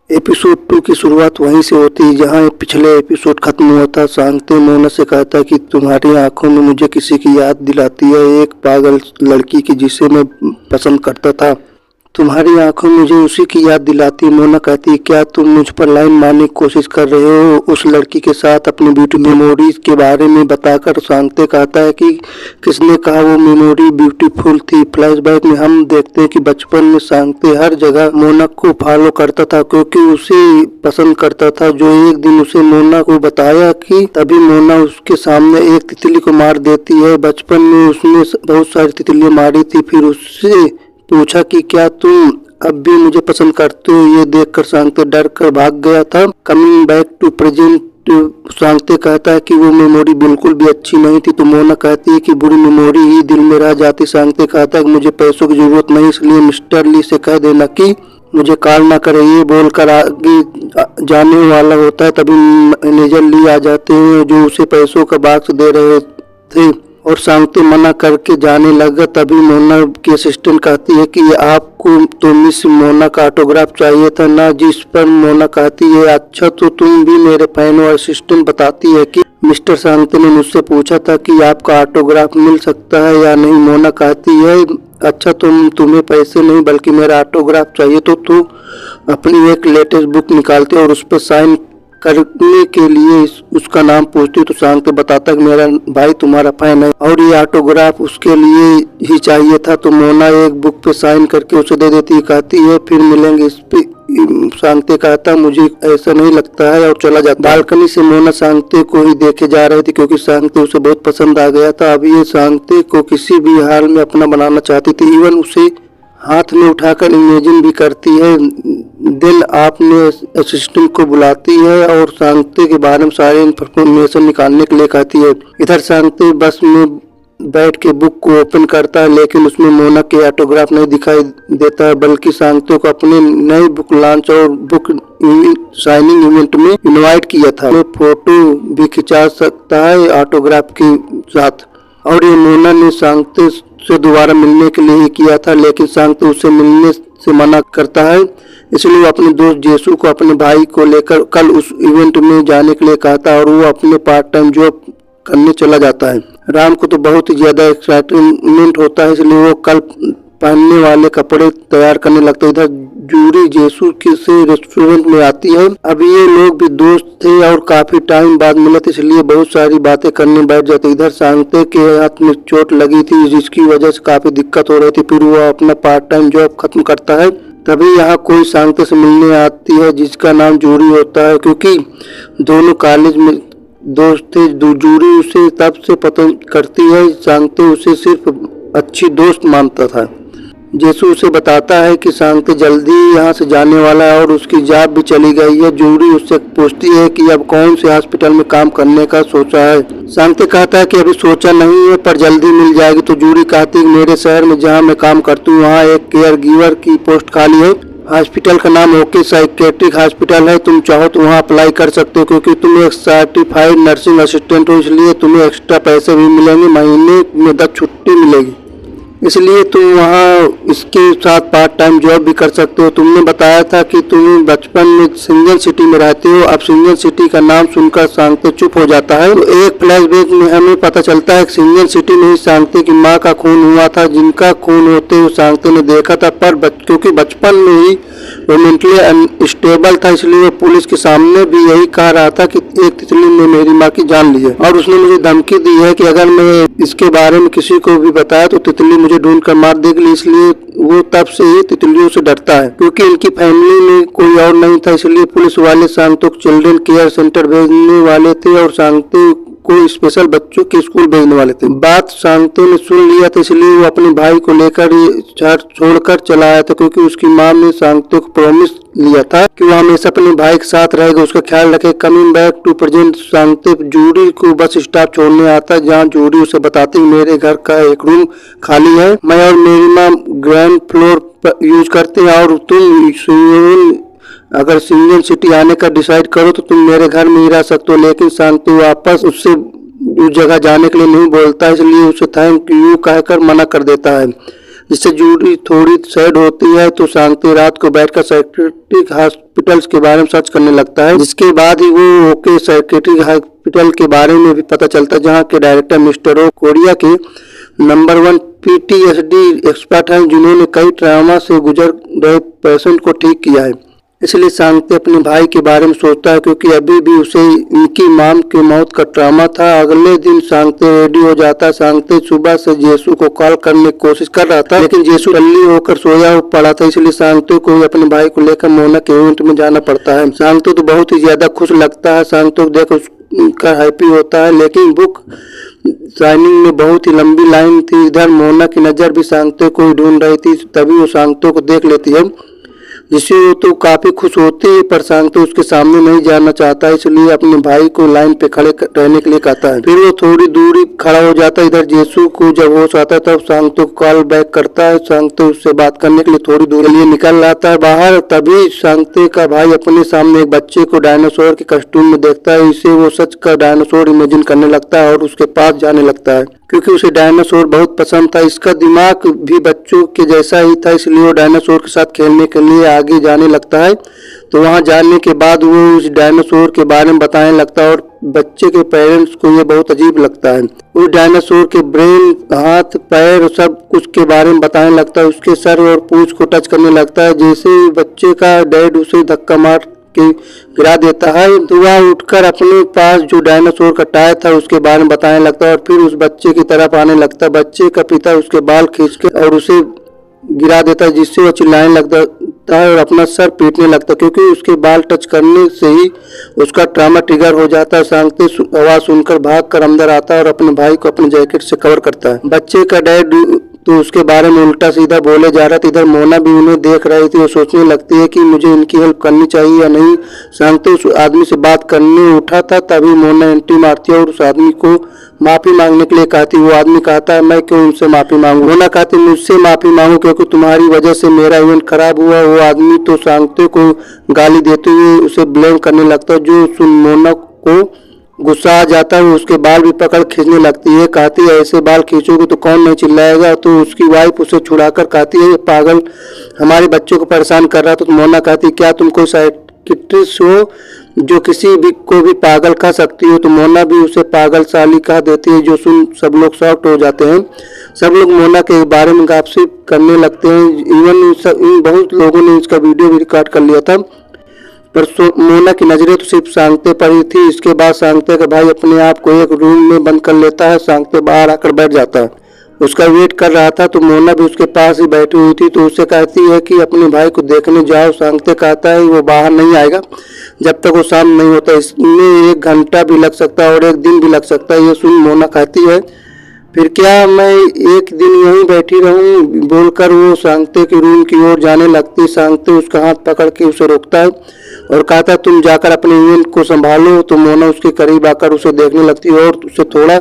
Episode 2 की शुरुआत वहीं से होती है जहां पिछले एपिसोड खत्म हुआ था। शांति मोना से कहता कि तुम्हारी आंखों में मुझे किसी की याद दिलाती है, एक पागल लड़की की जिसे मैं पसंद करता था। तुम्हारी आंखों में मुझे उसी की याद दिलाती है। मोना कहती है क्या तुम मुझ पर लाइन मारने की कोशिश कर रहे हो? उस लड़की के साथ अपनी ब्यूटी मेमोरीज के बारे में बताकर शांति कहता है कि किसने कहा वो मेमोरी ब्यूटीफुल थी। फ्लैशबैक में हम देखते हैं कि बचपन में शांति हर जगह मोना को फॉलो करता था क्योंकि उसे पसंद करता था। जो एक दिन उसे मोना को बताया कि तभी मोना उसके सामने एक तितली को मार देती है। बचपन में उसने बहुत सारी तितलियां मारी थी। फिर उससे पूछा कि क्या तुम अब भी मुझे पसंद करते हो? ये देखकर शांति डर कर भाग गया था। कमिंग बैक टू प्रेजेंट, शांति कहता है कि वो मेमोरी बिल्कुल भी अच्छी नहीं थी। तो मोना कहती है कि बुरी मेमोरी ही दिल में रह जाती। शांति कहता है कि मुझे पैसों की जरूरत नहीं, इसलिए मिस्टर ली से कह देना कि मुझे कॉल ना करे। ये बोलकर आगे जाने वाला होता है तभी मैनेजर ली आ जाते हैं जो उसे पैसों का बॉक्स दे रहे थे और शांति मना करके जाने लगा। तभी मोना की असिस्टेंट कहती है कि आपको तो मिस मोना का ऑटोग्राफ चाहिए था ना? जिस पर मोना कहती है अच्छा तो तुम भी मेरे फैन हो। असिस्टेंट बताती है कि मिस्टर शांति ने मुझसे पूछा था कि आपका ऑटोग्राफ मिल सकता है या नहीं। मोना कहती है अच्छा तुम्हें पैसे नहीं बल्कि मेरा ऑटोग्राफ चाहिए तो तू अपनी एक लेटेस्ट बुक निकालते और उस पर साइन करने के लिए उसका नाम पूछती तो शांति बताता कि मेरा भाई तुम्हारा फैन है और ये ऑटोग्राफ उसके लिए ही चाहिए था। तो मोना एक बुक पे साइन करके उसे दे देती है, कहती है फिर मिलेंगे। इस पे शांति कहता मुझे ऐसा नहीं लगता है और चला जाता। बालकनी से मोना शांति को ही देखे जा रही थी क्योंकि शांति उसे बहुत पसंद आ गया था। अब ये शांति को किसी भी हाल में अपना बनाना चाहती थी, इवन उसे हाथ में उठाकर इमेजिन भी करती है। दिल आपने असिस्टेंट को बुलाती है और शांति के बारे में सारी इन्फॉर्मेशन निकालने के लिए कहती है। इधर शांति बस में बैठ के बुक को ओपन करता है लेकिन उसमें मोना के ऑटोग्राफ नहीं दिखाई देता है बल्कि शांति को अपने नई बुक लॉन्च और बुक साइनिंग इवेंट में इनवाइट किया था। वो फोटो भी खिंचा सकता है ऑटोग्राफ के साथ और ये मोना ने शांति से दोबारा मिलने के लिए ही किया था लेकिन शांति उसे मिलने से मना करता है। इसलिए वो अपने दोस्त जेसू को अपने भाई को लेकर कल उस इवेंट में जाने के लिए कहता है और वो अपने पार्ट टाइम जॉब करने चला जाता है। राम को तो बहुत ही ज्यादा एक्साइटमेंट होता है इसलिए वो कल पहनने वाले कपड़े तैयार करने लगता है। इधर जूरी जेसू से रेस्टोरेंट में आती है। अब ये लोग भी दोस्त थे और काफी टाइम बाद मिले थे इसलिए बहुत सारी बातें करने बैठ जाते। इधर शांति के हाथ में चोट लगी थी जिसकी वजह से काफी दिक्कत हो रही थी। फिर वो अपना पार्ट टाइम जॉब खत्म करता है। तभी यहाँ कोई शांति से मिलने आती है जिसका नाम जूरी होता है क्योंकि दोनों कॉलेज में दोस्त थे। जूरी उसे तब से पसंद करती है, शांति उसे सिर्फ अच्छी दोस्त मानता था। जेसू उसे बताता है कि शांति जल्दी यहाँ से जाने वाला है और उसकी जॉब भी चली गई है। जूरी उससे पूछती है कि अब कौन से हॉस्पिटल में काम करने का सोचा है। शांति कहता है कि अभी सोचा नहीं है पर जल्दी मिल जाएगी। तो जूरी कहती है कि मेरे शहर में जहाँ मैं काम करती हूँ वहाँ एक केयर गिवर की पोस्ट खाली है। हॉस्पिटल का नाम ओके साइकेट्रिक हॉस्पिटल है, तुम चाहो तो वहाँ अप्लाई कर सकते हो क्योंकि तुम एक सर्टिफाइड नर्सिंग असिस्टेंट हो इसलिए तुम्हें एक्स्ट्रा पैसे भी मिलेंगे, महीने में 10 छुट्टी मिलेगी, इसलिए तुम वहाँ इसके साथ पार्ट टाइम जॉब भी कर सकते हो। तुमने बताया था कि तुम बचपन में सिंगल सिटी में रहते हो। अब सिंगल सिटी का नाम सुनकर शांति चुप हो जाता है। तो एक फ्लैशबैक में हमें पता चलता है कि सिंगल सिटी में ही शांति की माँ का खून हुआ था जिनका खून होते हुए शांति ने देखा था पर क्योंकि बचपन में ही वो मेंटली अनस्टेबल था इसलिए वो पुलिस के सामने भी यही कह रहा था कि एक तितली ने मेरी माँ की जान ली है और उसने मुझे धमकी दी है कि अगर मैं इसके बारे में किसी को भी बताया तो तितली मुझे ढूंढ कर मार देगी। इसलिए वो तब से ही तितलियों से डरता है। क्योंकि इनकी फैमिली में कोई और नहीं था इसलिए पुलिस वाले शांति को चिल्ड्रन केयर सेंटर भेजने वाले थे और शांति को स्पेशल बच्चों के स्कूल भेजने वाले थे। बात शांति ने सुन लिया था इसलिए वो अपने भाई को लेकर शहर छोड़कर चला आया था क्योंकि उसकी माँ ने शांति को प्रॉमिस लिया था कि वो हमेशा अपने भाई के साथ रहेगा, उसका ख्याल रखे। Coming back to present, Shanti jury को बस स्टॉप छोड़ने आता है जहाँ जूरी उसे बताती है मेरे घर का एक रूम खाली है, मैं और मेरी माँ ग्राउंड फ्लोर पर यूज करते हैं और तुम अगर सिंगल सिटी आने का डिसाइड करो तो तुम मेरे घर में ही रह सकते हो। लेकिन शांति वापस उससे उस जगह जाने के लिए नहीं बोलता इसलिए उसे थैंक यू कहकर मना कर देता है। जिससे जूली थोड़ी सैड होती है तो शांति रात को बैठकर साइकेट्रिक हॉस्पिटल्स के बारे में सर्च करने लगता है, जिसके बाद ही वो ओके साइकेट्रिक हॉस्पिटल के बारे में भी पता चलता है, जहाँ के डायरेक्टर मिस्टर ओ कोरिया के नंबर 1 PTSD एक्सपर्ट हैं, जिन्होंने कई ट्रामा से गुजर रहे पेशेंट को ठीक किया है। इसलिए शांति अपने भाई के बारे में सोचता है, क्योंकि अभी भी उसे इनकी मां की मौत का ट्रामा था। अगले दिन शांति रेडी हो जाता। शांति सुबह से जेसू को कॉल करने की कोशिश कर रहा था, लेकिन जेसू जल्दी होकर सोया पड़ा था, इसलिए शांति को अपने भाई को लेकर मोना के इवेंट में जाना पड़ता है। शांति तो बहुत ही ज्यादा खुश लगता है, शांति को देख उसका हैप्पी होता है, लेकिन बुक साइनिंग में बहुत ही लंबी लाइन थी। इधर मोना की नजर भी शांति को ढूंढ रही थी, तभी वो शांति को देख लेती है, जिससे वो तो काफी खुश होती है, पर शांति उसके सामने नहीं जाना चाहता, इसलिए अपने भाई को लाइन पे खड़े रहने के लिए कहता है। फिर वो थोड़ी दूरी खड़ा हो जाता है। इधर जेसू को जब होश आता है तब शांति को कॉल बैक करता है। शांति उससे बात करने के लिए थोड़ी दूर के लिए निकल आता है बाहर। तभी शांति का भाई अपने सामने एक बच्चे को डायनासोर के कॉस्ट्यूम में देखता है। इसे वो सच का डायनासोर इमेजिन करने लगता है और उसके पास जाने लगता है, क्योंकि उसे डायनासोर बहुत पसंद था। इसका दिमाग भी बच्चों के जैसा ही था, इसलिए वो डायनासोर के साथ खेलने के लिए आगे जाने लगता है। तो वहां जाने के बाद वो उस डायनासोर के बारे में बताने लगता है और बच्चे के पेरेंट्स को ये बहुत अजीब लगता है। उस डायनासोर के ब्रेन, हाथ, पैर सब कुछ के बारे में बताने लगता है। उसके सर और पूंछ को टच करने लगता है। जैसे ही बच्चे का डैड उसे धक्का मार के गिरा देता है, तो वह उठकर अपने पास जो डायनासोर का टायर था उसके बारे में बताने लगता है और फिर उस बच्चे की तरफ आने लगता है। बच्चे का पिता उसके बाल खींचकर और उसे गिरा देता है, जिससे वह चिल्लाने लगता है और अपना सर पीटने लगता है, क्योंकि उसके बाल टच करने से ही उसका ट्रामा ट्रिगर हो जाता है। शांति आवाज सुनकर भागकर अंदर आता है और अपने भाई को अपने जैकेट से कवर करता है। बच्चे का डैड तो उसके बारे में उल्टा सीधा बोले जा रहा था। इधर मोना भी उन्हें देख रही थी। वो सोचने लगती है कि मुझे इनकी हेल्प करनी चाहिए या नहीं। शांति उस आदमी से बात करने उठा था, तभी मोना एंट्री मारती है और उस आदमी को माफी मांगने के लिए कहती। वो आदमी कहता है, मैं क्यों उनसे माफी मांगू? मोना कहती, मुझसे माफी मांगू क्योंकि तुम्हारी वजह से मेरा इवेंट खराब हुआ। वो आदमी तो शांति को गाली देते हुए उसे ब्लेम करने लगता है, जो सुन मोना को गुस्सा आ जाता है। उसके बाल भी पकड़ खींचने लगती है, कहती है ऐसे बाल खींचोगे तो कौन नहीं चिल्लाएगा। तो उसकी वाइफ उसे छुड़ाकर कहती है, ये पागल हमारे बच्चे को परेशान कर रहा था। तो मोना कहती, क्या तुम कोई साइकिट्रिस्ट हो जो किसी भी को भी पागल कह सकती हो? तो मोना भी उसे पागल साली कह देती है, जो सुन सब लोग शॉक्ड हो जाते हैं। सब लोग मोना के बारे में गॉसिप करने लगते हैं। इवन बहुत लोगों ने इसका वीडियो भी रिकॉर्ड कर लिया था, पर मोना की नजरें तो सिर्फ शांति पर ही थी। इसके बाद शांति का भाई अपने आप को एक रूम में बंद कर लेता है। शांति बाहर आकर बैठ जाता है, उसका वेट कर रहा था। तो मोना भी उसके पास ही बैठी हुई थी, तो उससे कहती है कि अपने भाई को देखने जाओ। शांति कहता है वो बाहर नहीं आएगा जब तक वो शाम नहीं होता। इसमें 1 घंटा भी लग सकता है और 1 दिन भी लग सकता है। ये सुन मोना कहती है, फिर क्या मैं 1 दिन यहीं बैठी रहूं? बोलकर वो शांति के रूम की ओर जाने लगती। शांति उसका हाथ पकड़ के उसे रोकता है और कहता है, तुम जाकर अपने इवेंट को संभालो। तो मोना उसके करीब आकर उसे देखने लगती है और उसे थोड़ा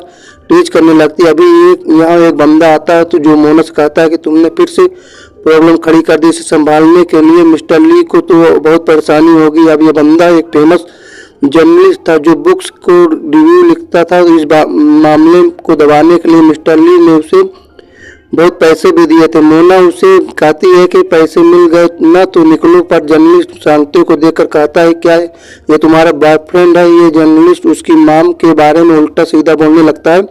टीच करने लगती है। अभी यहाँ एक बंदा आता है तो जो मोना से कहता है कि तुमने फिर से प्रॉब्लम खड़ी कर दी। इसे संभालने के लिए मिस्टर ली को तो बहुत परेशानी होगी। अब ये बंदा एक फेमस जर्नलिस्ट था जो बुक्स को रिव्यू लिखता था। इस मामले को दबाने के लिए मिस्टर ली ने उसे बहुत पैसे भी दिए थे। मोना उसे कहती है कि पैसे मिल गए ना तो निकलो, पर जर्नलिस्ट शांति को देखकर कहता है, क्या ये तुम्हारा बॉयफ्रेंड है? ये जर्नलिस्ट उसकी माम के बारे में उल्टा सीधा बोलने लगता है।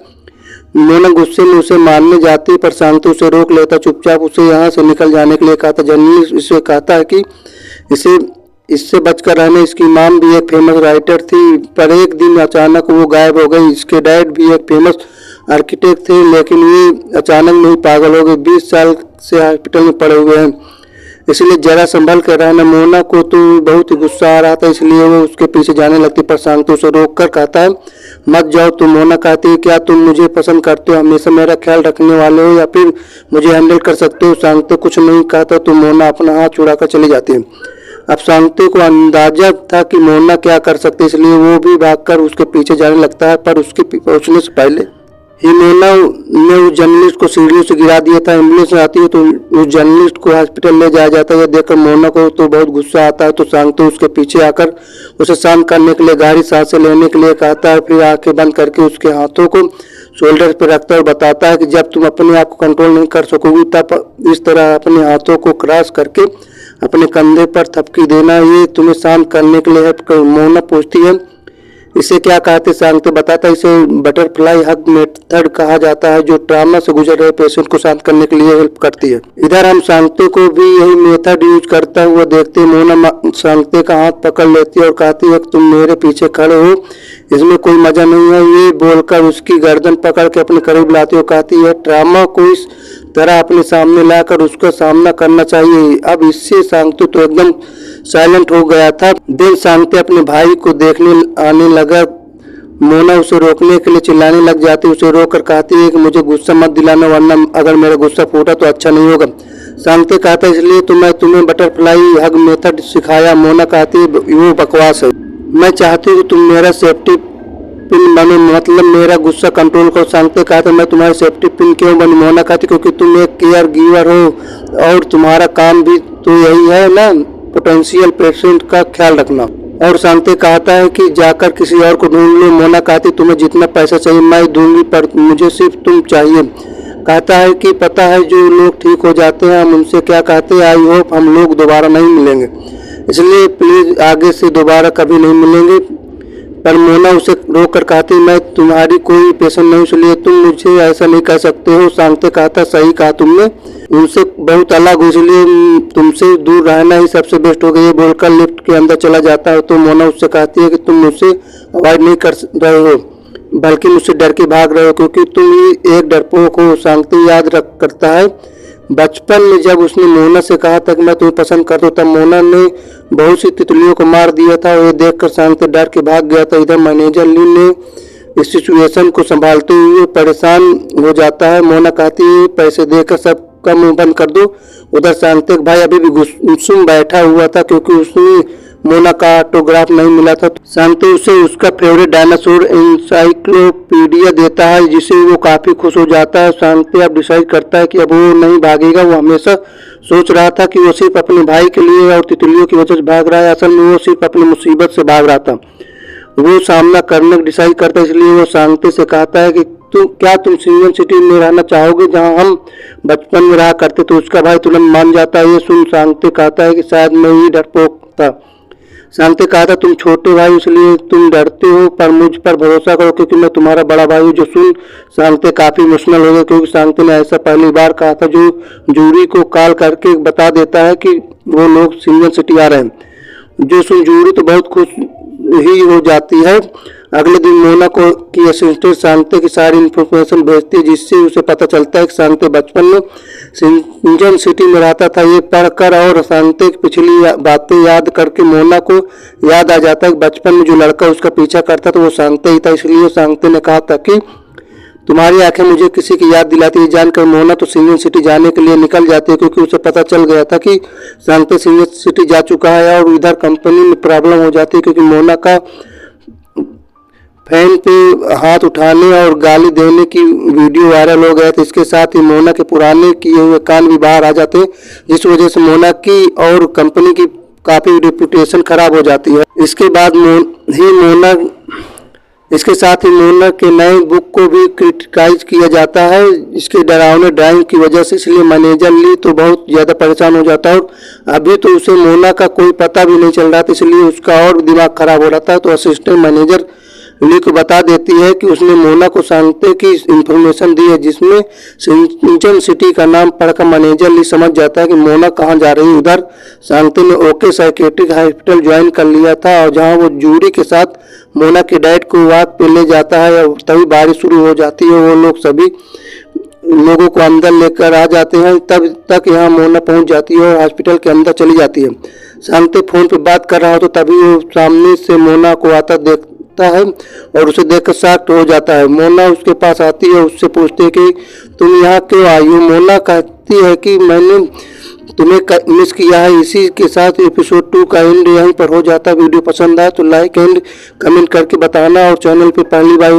मोना गुस्से में उसे मारने जाती है, पर शांति उसे रोक लेता। चुपचाप उसे यहाँ से निकल जाने के लिए कहता। जर्नलिस्ट इसे कहता है कि इससे बचकर रहने। इसकी माम भी एक फेमस राइटर थी, पर एक दिन अचानक वो गायब हो गई। इसके डैड भी एक फेमस आर्किटेक्ट थे, लेकिन ये अचानक नहीं पागल हो गए। 20 साल से हॉस्पिटल में पड़े हुए हैं, इसलिए जरा संभल कर रहना। मोना को तो बहुत ही गुस्सा आ रहा था, इसलिए वो उसके पीछे जाने लगती, पर शांति उसे रोक कर कहता है, मत जाओ। तो मोना कहती है, क्या तुम मुझे पसंद करते हो? हमेशा मेरा ख्याल रखने वाले हो या फिर मुझे हैंडल कर सकते हो? शांति कुछ नहीं कहता तो मोना अपना हाथ छुड़ाकर चली जाती है। अब शांति को अंदाजा था कि मोना क्या कर सकती है, इसलिए वो भी भागकर उसके पीछे जाने लगता है, पर उसके पहुंचने से पहले ही मोना ने उस जर्नलिस्ट को सीढ़ियों से गिरा दिया था। एम्बुलेंस आती है तो उस जर्नलिस्ट को हॉस्पिटल ले जाया जाता है। यह देखकर मोना को तो बहुत गुस्सा आता है, तो शांति उसके पीछे आकर उसे शांत करने के लिए गहरी सांसें लेने के लिए कहता है। फिर आंखें बंद करके उसके हाथों को शोल्डर पे रखता है और बताता है कि जब तुम अपने आप को कंट्रोल नहीं कर सकोगी तब इस तरह अपने हाथों को क्रॉस करके अपने कंधे पर थपकी देना, ये तुम्हें शांत करने के लिए है। मोना पूछती है इसे क्या कहते, सांगते बताता है इसे बटरफ्लाई हग मेथड कहा जाता है, जो ट्रॉमा से गुजर रहे पेशेंट को शांत करने के लिए हेल्प करती है। इधर हम सांगते को भी यही मेथड यूज करता हुआ देखते हैं। मोना सांगते का हाथ पकड़ लेती है और कहती है तुम मेरे पीछे खड़े हो, इसमें कोई मजा नहीं है। ये बोलकर उसकी गर्दन पकड़ के अपने करीब लाती है और कहती है ट्रॉमा को इस तरह अपने सामने लाकर उसका सामना करना चाहिए। अब इससे सांगते तो एकदम साइलेंट हो गया था। दिन सांगते अपने भाई को देखने आने लगा। मोना उसे रोकने के लिए चिल्लाने लग जाती है, उसे रोककर कहती है कि मुझे गुस्सा मत दिलाना, वरना अगर मेरा गुस्सा फूटा तो अच्छा नहीं होगा। सांगते कहता है इसलिए तो मैं तुम्हें बटरफ्लाई हग मेथड सिखाया। मोना कहती है वो बकवास है, मैं चाहती हूँ कि तुम मेरा सेफ्टी पिन बनो, मतलब मेरा गुस्सा कंट्रोल करो। सांगते कहते मैं तुम्हारी सेफ्टी पिन क्यों बनी। मोना कहती क्योंकि तुम एक केयर गिवर हो और तुम्हारा काम भी तो यही है ना, पोटेंशियल पेशेंट का ख्याल रखना। और सांगते कहता है कि जाकर किसी और को ढूंढ लो। मोना कहती तुम्हें जितना पैसा चाहिए मैं दूंगी, पर मुझे सिर्फ तुम चाहिए। कहता है कि पता है जो लोग ठीक हो जाते हैं हम उनसे क्या कहते हैं, आई होप हम लोग दोबारा नहीं मिलेंगे, इसलिए प्लीज आगे से दोबारा कभी नहीं मिलेंगे। पर मोना उसे रोक कर कहती मैं तुम्हारी कोई पेशेंट नहीं, इसलिए तुम मुझे ऐसा नहीं कह सकते हो। सांगते कहता सही कहा तुमने, उनसे बहुत अलग हो इसलिए तुमसे दूर रहना ही सबसे बेस्ट होगा। ये बोलकर लिफ्ट के अंदर चला जाता है तो मोना उससे कहती है कि तुम मुझसे अवॉइड नहीं कर रहे हो, बल्कि मुझसे डर के भाग रहे हो, क्योंकि तुम ही एक डरपोक हो। सांगते याद रख करता है बचपन में जब उसने मोना से कहा था कि मैं तुम्हें पसंद करता हूँ, तब मोना ने बहुत सी तितलियों को मार दिया था। ये देखकर सांगते डर के भाग गया था। इधर मैनेजर ली ने इस सिचुएशन को संभालते हुए परेशान हो जाता है। मोना कहती है पैसे देकर सबका मुंह बंद कर दो। उधर सांगते भाई अभी भी गुस्सुम बैठा हुआ था क्योंकि उसने मोना का ऑटोग्राफ नहीं मिला था। सांगते उसे उसका फेवरेट डायनासोर एनसाइक्लोपीडिया देता है, जिसे वो काफी खुश हो जाता है। सांगते अब डिसाइड करता है कि अब वो नहीं भागेगा। वो हमेशा सोच रहा था कि वो सिर्फ अपने भाई के लिए और तितलियों की वजह से भाग रहा है, असल में वो सिर्फ अपनी मुसीबत से भाग रहा था। वो सामना करने का डिसाइड करता है, इसलिए वो सांगते से कहता है कि तुम सिंगल सिटी में रहना चाहोगे जहां हम बचपन में रहा करते। तो उसका भाई तुरंत मान जाता है। ये सुन सांगते कहता है कि शायद मैं ही डरपोक था। सांगते कहा था तुम छोटे भाई इसलिए तुम डरते हो, पर मुझ पर भरोसा करो क्योंकि मैं तुम्हारा बड़ा भाई हूँ। जो सुन सांगते काफी इमोशनल हो गए, क्योंकि सांगते ने ऐसा पहली बार कहा था। जो जूरी को कॉल करके बता देता है कि वो लोग सिंगल सिटी आ रहे हैं। जो सुन जूरी तो बहुत खुश ही हो जाती है। अगले दिन मोना को की असिस्टेंट सांगते की सारी इन्फॉर्मेशन भेजती है, जिससे उसे पता चलता है कि सांगते बचपन में सिंजन सिटी में रहता था। ये पढ़कर और सांगते की पिछली बातें याद करके मोना को याद आ जाता है कि बचपन में जो लड़का उसका पीछा करता था वो सांगते ही था। इसलिए सांगते ने कहा था कि तुम्हारी आंखें मुझे किसी की याद दिलाती है। जानकर मोना तो सिंजन सिटी जाने के लिए निकल जाती है, क्योंकि उसे पता चल गया था कि सांगते सिंजन सिटी जा चुका है। और इधर कंपनी में प्रॉब्लम हो जाती है, क्योंकि मोना का फैन पे हाथ उठाने और गाली देने की वीडियो वायरल हो गया था। इसके साथ ही मोना के पुराने किए हुए कान भी बाहर आ जाते हैं, जिस वजह से मोना की और कंपनी की काफी रेपुटेशन खराब हो जाती है। इसके साथ ही मोना के नए बुक को भी क्रिटिसाइज किया जाता है इसके डरावने ड्राइंग की वजह से। इसलिए मैनेजर ली तो बहुत ज़्यादा परेशान हो जाता है। और अभी तो उसे मोना का कोई पता भी नहीं चल रहा था, इसलिए उसका और दिमाग खराब हो रहा था। तो असिस्टेंट मैनेजर ली को बता देती है कि उसने मोना को सांगते की इंफॉर्मेशन दी है, जिसमें सिंजन सिटी का नाम पढ़कर मैनेजर ली समझ जाता है कि मोना कहाँ जा रही है। उधर सांगते ने ओके साइकेट्रिक हॉस्पिटल ज्वाइन कर लिया था, और जहां वो जूरी के साथ मोना के डैड को वॉक पे ले जाता है। और तभी बारिश शुरू हो जाती है। वो लोग सभी लोगों को अंदर लेकर आ जाते हैं। तब तक यहाँ मोना पहुंच जाती है और हॉस्पिटल के अंदर चली जाती है। सांगते फोन पे बात कर रहा हो तो तभी वो सामने से मोना को आता देखता है और उसे देखकर शॉक्ड हो जाता है। मोना उसके पास आती है, उससे पूछती है कि तुम यहाँ क्यों आई हो। मोना कहती है कि मैंने तुम्हें मिस किया है। इसी के साथ एपिसोड 2 का एंड यहीं पर हो जाता है। वीडियो पसंद आए तो लाइक एंड कमेंट करके बताना, और चैनल पे पहली बार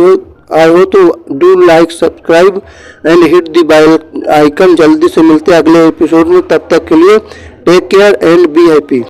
आए हो तो do like subscribe and hit the bell icon. जल्दी से मिलते हैं अगले एपिसोड में, तब तक के लिए take care and be happy.